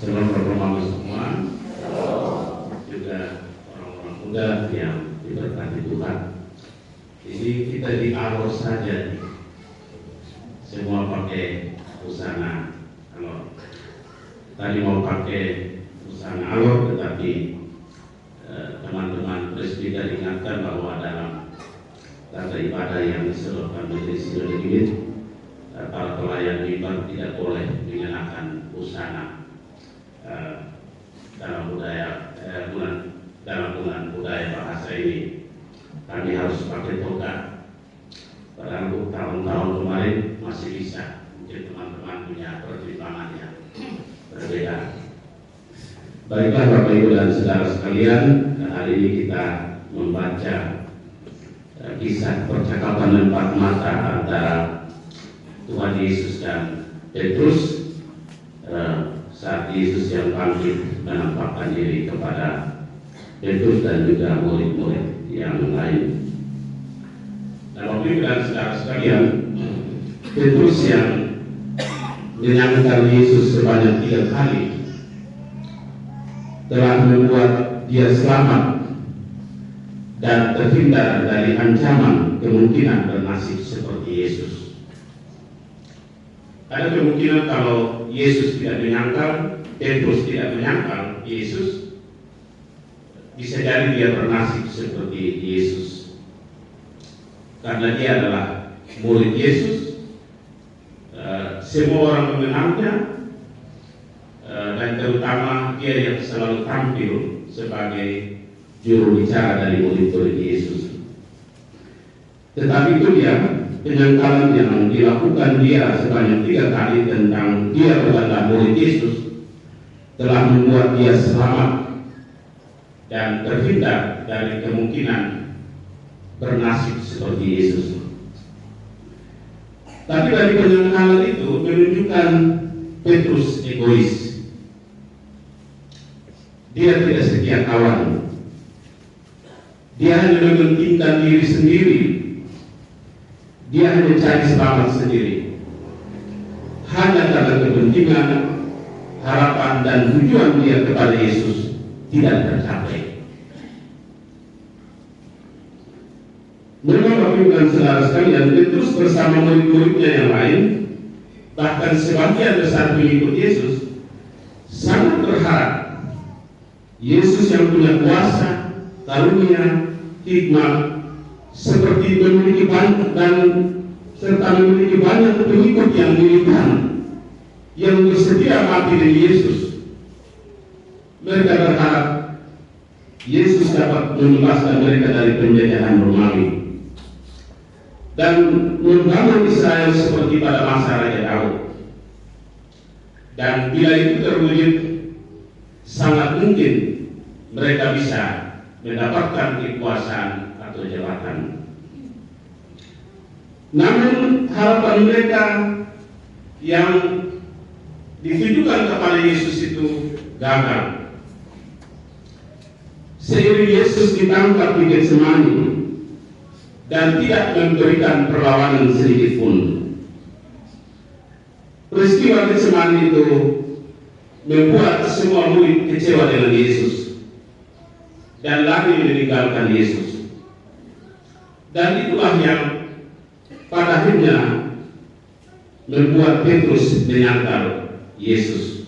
Shalom teman-teman semua, juga orang-orang muda yang diberkati Tuhan. Ini kita di alor saja, semua pakai busana alor. Tadi mau pakai busana alor, tetapi teman-teman presbiter ingatkan bahwa dalam tata ibadah yang diseluruhkan majelis ini, para pelayan mimbar tidak boleh mengenakan busana dalam bulan budaya bahasa ini. Kami harus pakai toga. Pada tahun-tahun kemarin masih bisa, mungkin teman-teman punya pertimbangan yang berbeda. Baiklah Bapak Ibu dan Saudara sekalian, hari ini kita membaca kisah percakapan empat mata antara Tuhan Yesus dan Petrus saat Yesus yang bangkit menampakkan diri kepada Petrus dan juga murid-murid yang lain. Nah, Bapak Ibu dan Saudara sekalian, Petrus yang menyangkal Yesus sebanyak 3 kali telah membuat dia selamat dan terhindar dari ancaman kemungkinan bernasib seperti Yesus. Ada kemungkinan kalau Yesus tidak menyangkal, Petrus tidak menyangkal Yesus, bisa jadi dia bernasib seperti Yesus. Karena dia adalah murid Yesus, semua orang mengenalnya, dan terutama dia yang selalu tampil sebagai juru bicara dari murid-murid Yesus. Tetapi itu dia penyangkalan yang dilakukan dia sebanyak 3 kali tentang dia bukanlah murid Yesus telah membuat dia selamat dan terhindar dari kemungkinan bernasib seperti Yesus. Tapi dari penyangkalan itu menunjukkan Petrus egois. Dia tidak setia kawan. Dia hanya mementingkan diri sendiri. Dia hanya cari selamat sendiri. Hanya karena kepentingan, harapan dan tujuan dia kepada Yesus tidak tercapai. Memang Bapak Ibu dan Saudara sekalian, Petrus bersama murid-muridnya yang lain, bahkan sebagian besar pengikut Yesus, sangat berharap Yesus yang punya kuasa, karunia, hikmat, seperti memiliki banyak dan serta memiliki banyak pengikut yang militan yang bersedia mati demi Yesus. Mereka berharap Yesus dapat membebaskan mereka dari penjajahan Romawi dan membangun Israel seperti pada masa Raja Daud. Dan bila itu terwujud, sangat mungkin mereka bisa mendapatkan kekuasaan atau jabatan. Namun harapan mereka yang ditujukan kepada Yesus itu gagal. Seiring Yesus ditangkap di Getsemani dan tidak memberikan perlawanan sedikit pun. Peristiwa Getsemani itu membuat semua murid kecewa dengan Yesus dan lari meninggalkan Yesus. Dan itulah yang pada akhirnya membuat Petrus menyangkal Yesus.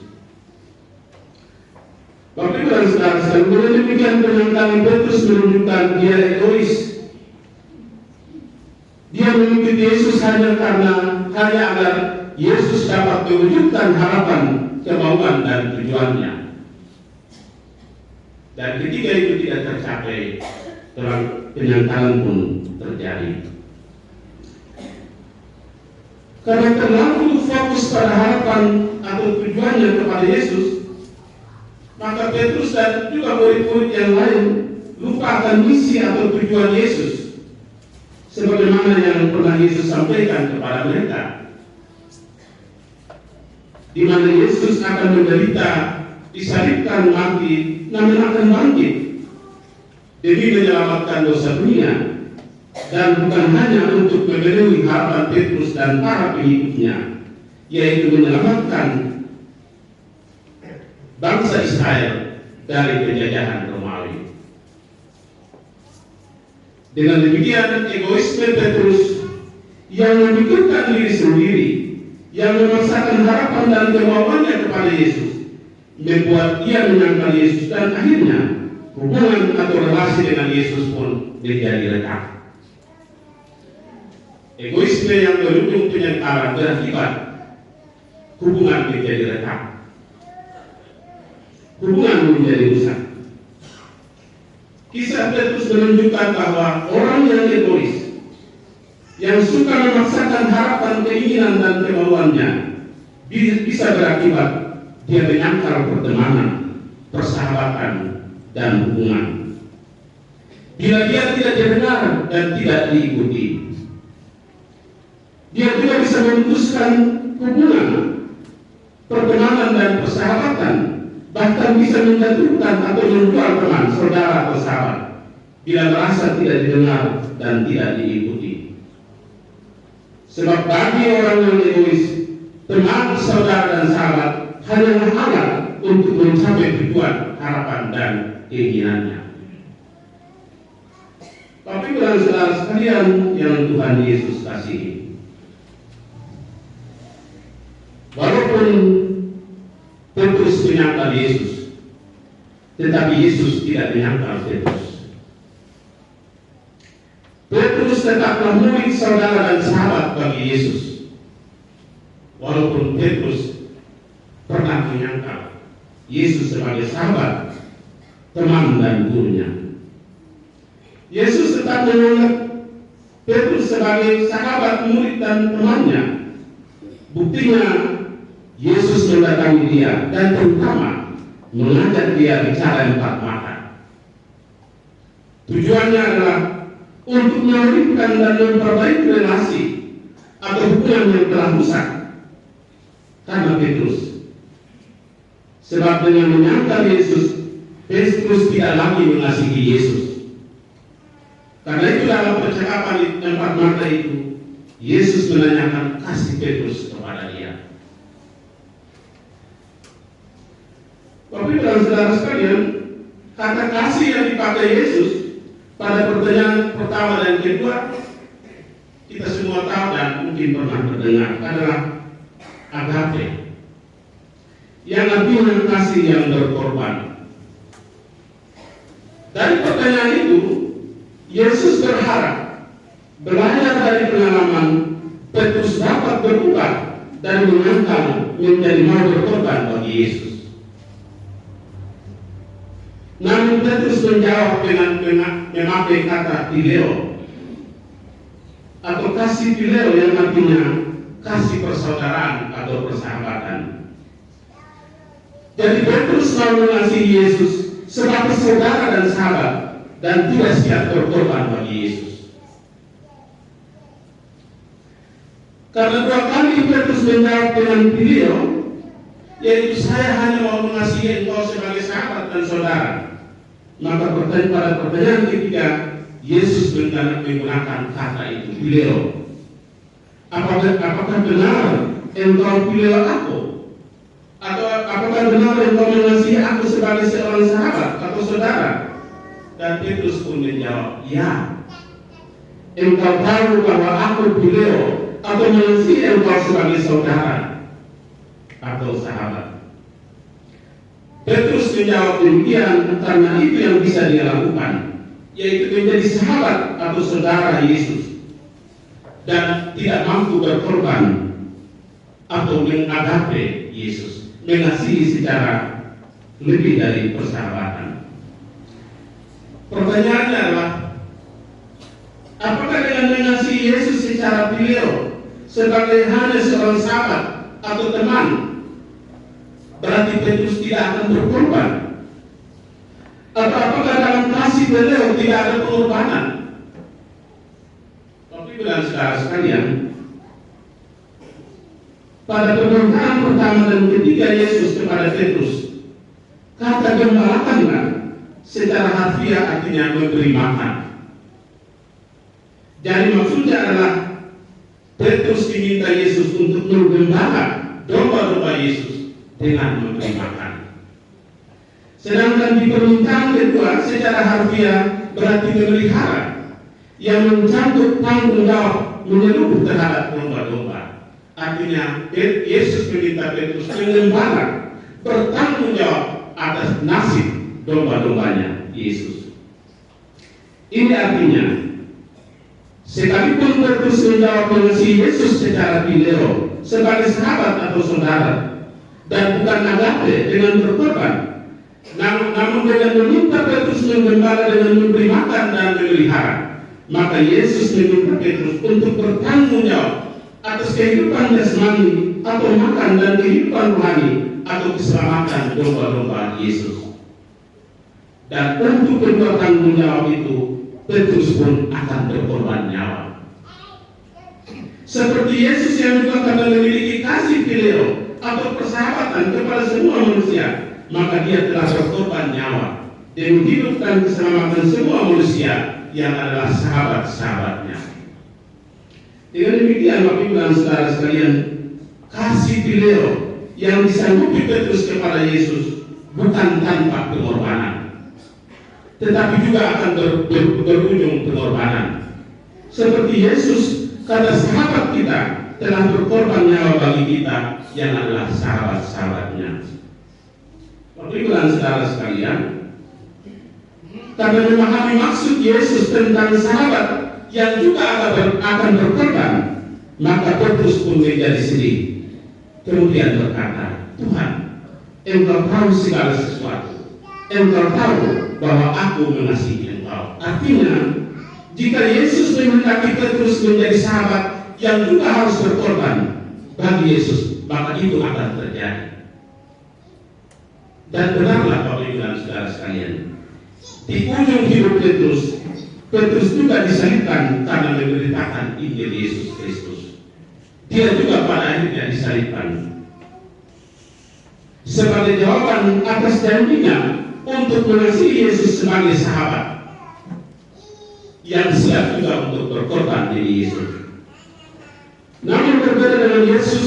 Bapak Ibu dan Saudara sekalian, dengan demikian penyangkalan Petrus menunjukkan dia egois. Dia mengikuti Yesus hanya agar Yesus dapat mewujudkan harapan, kemauan dan tujuannya. Dan ketika itu tidak tercapai, penyangkalan pun terjadi. Karena terlalu fokus pada harapan atau tujuannya kepada Yesus, maka Petrus dan juga murid-murid yang lain lupa akan misi atau tujuan Yesus, sebagaimana yang pernah Yesus sampaikan kepada mereka, di mana Yesus akan menderita, disalibkan, mati, namun akan bangkit demi menyelamatkan dosa dunia. Dan bukan hanya untuk memenuhi harapan Petrus dan para pengikutnya, yaitu menyelamatkan bangsa Israel dari penjajahan Romawi. Dengan demikian, egoisme Petrus yang memikirkan diri sendiri, yang memaksakan harapan dan kemauannya kepada Yesus, membuat ia menyangkal Yesus, dan akhirnya hubungan atau relasi dengan Yesus pun menjadi retak. Egoisme yang berujung penyesalan berakibat hubungan menjadi retak, hubungan menjadi rusak. Kisah Petrus menunjukkan bahwa orang yang egois, yang suka memaksakan harapan, keinginan, dan kemauannya, bisa berakibat dia menyangkal pertemanan, persahabatan, dan hubungan. Bila dia tidak didengar dan tidak diikuti, dia juga bisa memutuskan hubungan, pertemanan, dan persahabatan, bahkan bisa menjatuhkan atau menjual teman, saudara, atau sahabat bila merasa tidak didengar dan tidak diikuti. Sebab bagi orang yang egois, teman, saudara, dan sahabat hanyalah alat untuk mencapai tujuan, harapan, dan keinginannya. Tapi saudara sekalian yang Tuhan Yesus kasihi, walaupun Petrus menyangkal Yesus, tetapi Yesus tidak menyangkal Petrus. Petrus tetaplah murid, saudara, dan sahabat bagi Yesus, walaupun Petrus pernah menyangkal Yesus sebagai sahabat, teman, dan gurunya. Yesus tetap menganggap Petrus sebagai sahabat, murid, dan temannya. Buktinya, Yesus mendatangi dia dan terutama mengajak dia bicara empat mata. Tujuannya adalah untuk memulihkan dan memperbaiki relasi atau hubungan yang telah rusak karena Petrus. Sebab dengan menyangkal Yesus, Petrus tidak lagi mengasihi Yesus. Karena itu dalam percakapan empat mata itu, Yesus menanyakan kasih Petrus kepada dia. Tapi saudara sekalian, kata kasih yang dipakai Yesus pada pertanyaan pertama dan kedua, kita semua tahu dan mungkin pernah mendengar, adalah agape, yang artinya kasih yang berkorban. Dari pertanyaan itu, Yesus berharap belajar dari pengalaman Petrus dapat berubah dan menyangkal menjadi mau berkorban bagi Yesus. Namun Petrus menjawab dengan memakai kata phileo atau kasih phileo yang artinya kasih persaudaraan atau persahabatan. Jadi Petrus mau mengasihi Yesus sebagai saudara dan sahabat dan tidak siap berkorban bagi Yesus. Karena dua kali Petrus menjawab dengan phileo, yaitu saya hanya mau mengasihi engkau sebagai sahabat dan saudara, maka pada pertanyaan ketiga Yesus menggunakan kata itu phileo. Apakah benar engkau phileo aku? Atau apakah benar engkau mengasihi aku sebagai seorang sahabat atau saudara? Dan Petrus pun menjawab, ya. Engkau tahu bahwa aku phileo atau mengasihi engkau sebagai saudara atau sahabat. Petrus menjawab demikian karena itu yang bisa dia lakukan, yaitu menjadi sahabat atau saudara Yesus dan tidak mampu berkorban atau mengagape Yesus, mengasihi secara lebih dari persahabatan. Pertanyaannya adalah, apakah dengan mengasihi Yesus secara phileo sebagai hanya seorang sahabat atau teman, berarti Petrus tidak akan berkorban? Atau apakah dalam kasih beliau tidak ada pengorbanan? Tapi saudara sekalian, pada permintaan pertama dan ketiga Yesus kepada Petrus, kata gembalakanlah secara harfiah artinya memberi makan. Jadi maksudnya adalah Petrus diminta Yesus untuk menggembala domba-domba Yesus dengan memberi makan. Sedangkan di permintaan kedua secara harfiah berarti memelihara, yang mencakup tanggung jawab menyeluruh terhadap domba-domba. Artinya Yesus meminta Petrus mengembala, bertanggung jawab atas nasib domba-dombanya Yesus. Ini artinya, sekalipun Petrus menjawab mengasihi Yesus secara filial sebagai sahabat atau saudara, dan bukan agape dengan berkorban, namun dengan meminta Petrus menggembala dengan memberi makan dan memelihara, maka Yesus meminta Petrus untuk bertanggung jawab atas kehidupan jasmani atau makan dan kehidupan rohani atau keselamatan domba-domba Yesus. Dan untuk kedua tanggung jawab itu, Petrus pun akan berkorban nyawa. Seperti Yesus yang juga karena memiliki kasih filial atau persahabatan kepada semua manusia, maka dia telah berkorban nyawa dan menghidupkan keselamatan semua manusia yang adalah sahabat-sahabatnya. Dengan demikian, Bapak Ibu dan saudara sekalian, kasih filial yang disanggupi Petrus kepada Yesus bukan tanpa pengorbanan, tetapi juga akan berujung pengorbanan. Seperti Yesus, kata sahabat kita, telah berkorban nyawa bagi kita yang adalah sahabat-sahabatnya. Bapak Ibu dan saudara sekalian, karena memahami maksud Yesus tentang sahabat yang juga akan berkorban, maka Petrus pun menjadi sedih. Kemudian berkata, Tuhan, Engkau tahu segala sesuatu. Engkau tahu bahwa aku mengasihi Engkau. Artinya, jika Yesus menghendaki Petrus menjadi sahabat yang juga harus berkorban bagi Yesus, maka itu akan terjadi. Dan benarlah Bapak Ibu dan saudara sekalian, di ujung hidup Petrus juga disalibkan karena memberitakan Injil Yesus Kristus. Dia juga pada akhirnya disalibkan sebagai jawaban atas janjinya untuk mengasihi Yesus sebagai sahabat yang siap juga untuk berkorban diri Yesus. Namun berbeda dengan Yesus,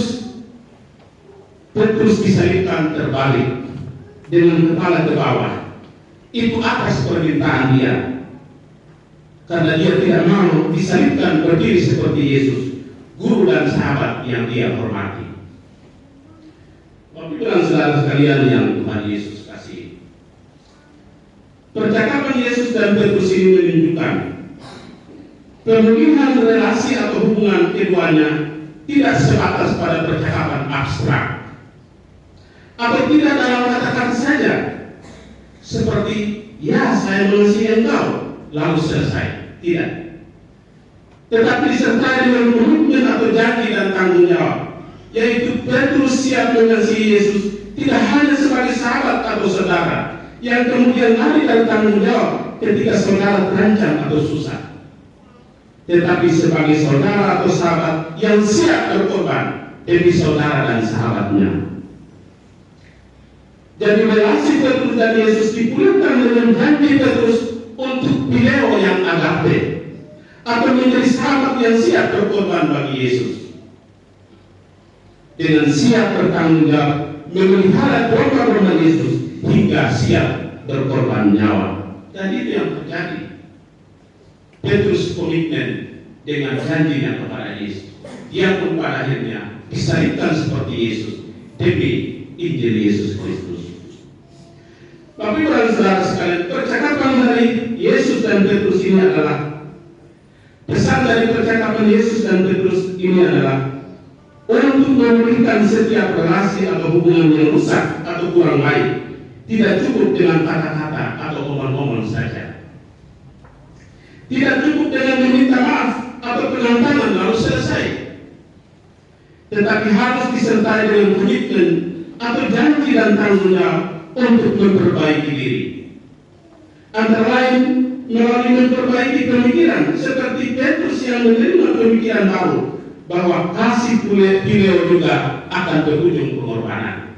Petrus disalibkan terbalik dengan kepala ke bawah. Itu atas permintaan dia, karena dia tidak mau disalibkan berdiri seperti Yesus, guru dan sahabat yang dia hormati. Bapak Ibu dan saudara sekalian yang Tuhan Yesus kasih, percakapan Yesus dan Petrus ini menunjukkan pemulihan relasi atau hubungan keduanya tidak sebatas pada percakapan abstrak atau tidak dalam kata-kata saja seperti ya saya mengasihi engkau lalu selesai. Tidak, tetapi disertai dengan komitmen atau janji dan tanggung jawab, yaitu Petrus siap mengasihi Yesus tidak hanya sebagai sahabat atau saudara yang kemudian lari dari tanggung jawab ketika saudara terancam atau susah, tetapi sebagai saudara atau sahabat yang siap berkorban demi saudara dan sahabatnya. Jadi relasi Petrus dan Yesus dipulihkan dengan janji Petrus untuk pileo yang agape atau menjadi sahabat yang siap berkorban bagi Yesus, dengan siap bertanggung jawab memelihara domba-domba Yesus hingga siap berkorban nyawa. Dan itu yang terjadi. Petrus komitmen dengan janjinya kepada Yesus. Dia pun pada akhirnya disalibkan seperti Yesus demi Injil Yesus Kristus. Bapak Ibu dan saudara sekalian, percakapan dari Yesus dan Petrus ini adalah pesan dari percakapan Yesus dan Petrus ini adalah untuk memulihkan setiap relasi atau hubungan yang rusak atau kurang baik. Tidak cukup dengan kata-kata atau omong-omong saja. Tidak cukup dengan meminta maaf atau pegang tangan lalu selesai, tetapi harus disertai dengan komitmen atau janji dan tanggung jawab untuk memperbaiki diri. Antara lain melalui memperbaiki pemikiran, seperti Petrus yang menerima pemikiran baru bahwa kasih pileo juga akan berujung pengorbanan.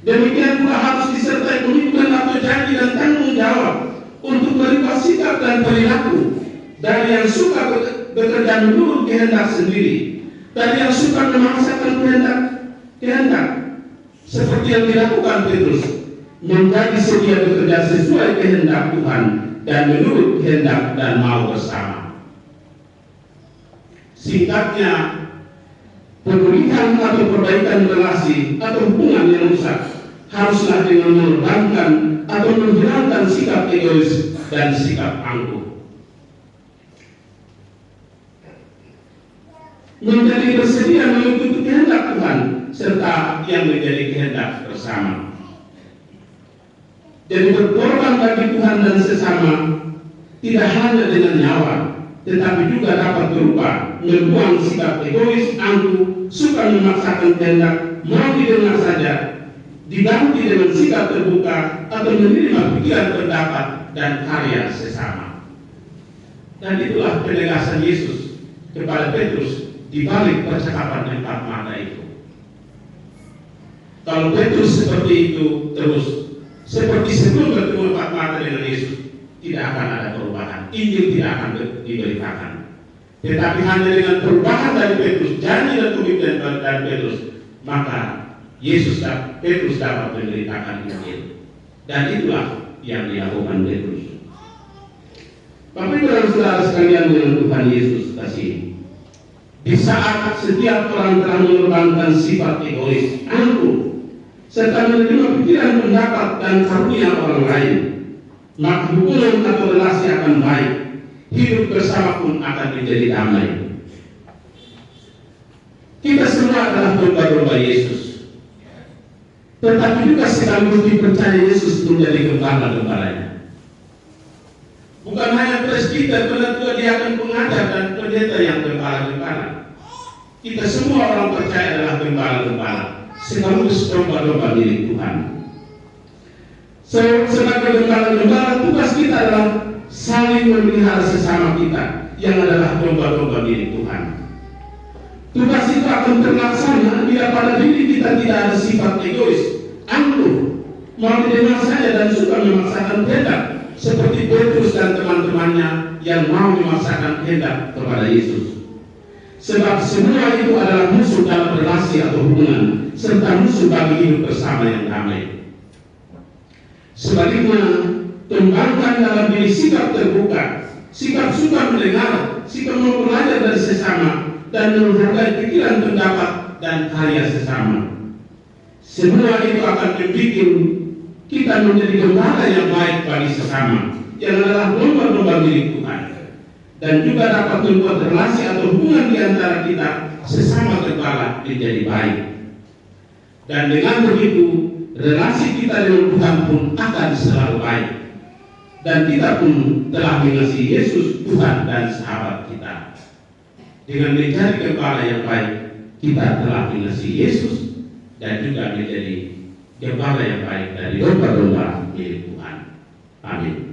Demikian pula harus disertai komitmen atau janji dan tanggung jawab untuk merubah sikap dan perilaku dari yang suka bekerja menurut kehendak sendiri, dari yang suka memaksakan kehendak, seperti yang dilakukan Petrus, menjadi sedia bekerja sesuai kehendak Tuhan dan menurut kehendak dan mau bersama. Singkatnya, pemulihan atau perbaikan relasi atau hubungan yang rusak haruslah dengan mengorbankan atau menghilangkan sikap egois dan sikap angkuh. Menjadi bersedia mengikuti kehendak Tuhan serta yang menjadi kehendak bersama. Jadi berkorban bagi Tuhan dan sesama tidak hanya dengan nyawa, tetapi juga dapat berupa membuang sikap egois, angkuh, suka memaksakan kehendak, mau didengar saja, diganti dengan sikap terbuka atau menerima pikiran pendapat dan karya sesama. Dan itulah penegasan Yesus kepada Petrus di balik percakapan empat mata itu. Kalau Petrus seperti itu terus, seperti sebelum bertemu empat mata dengan Yesus, tidak akan ada perubahan. Injil tidak akan diberitakan. Tetapi hanya dengan perubahan dari Petrus, janji dan komitmen dari Petrus, maka Petrus dapat memberitakan Injil. Dan itulah yang dilakukan Petrus. Bapak Ibu dan Saudara sekalian yang Tuhan Yesus kasihi, di saat setiap orang telah mengorbankan sifat egois, angkuh, serta menerima pikiran, pendapat, dan karunia orang lain, maka hubungan atau relasi akan baik, hidup bersama pun akan menjadi damai. Kita semua adalah domba-domba Yesus, tetapi juga sekaligus dipercaya Yesus menjadi gembala-gembalanya. Bukan hanya presbiter, penatua, diaken, pengajar, dan pendeta yang gembala-gembala. Kita semua orang percaya adalah gembala-gembala, sekaligus domba-domba milik Tuhan. Sebagai gembala-gembala, tugas kita adalah saling memelihara sesama kita yang adalah domba-domba milik Tuhan. Tugas itu akan terlaksana bila pada diri kita tidak ada sifat egois, angkuh, mau didengar saja dan suka memaksakan kehendak, seperti Petrus dan teman-temannya yang mau memaksakan kehendak kepada Yesus. Sebab semua itu adalah musuh dalam relasi atau hubungan, serta musuh bagi hidup bersama yang damai. Sebaliknya, kembangkan dalam diri sikap terbuka, sikap suka mendengar, sikap mau belajar dari sesama, dan menghargai pikiran, pendapat, dan karya sesama. Semua itu akan membuat kita menjadi gembala yang baik bagi sesama, yang adalah domba-domba milik Tuhan, dan juga dapat membuat relasi atau hubungan di antara kita sesama gembala menjadi baik. Dan dengan begitu, relasi kita dengan Tuhan pun akan selalu baik. Dan kita pun telah mengasihi Yesus, Tuhan dan sahabat kita. Dengan menjadi gembala yang baik, kita telah mengasihi Yesus dan juga menjadi gembala yang baik dari domba-domba milik Tuhan. Amin.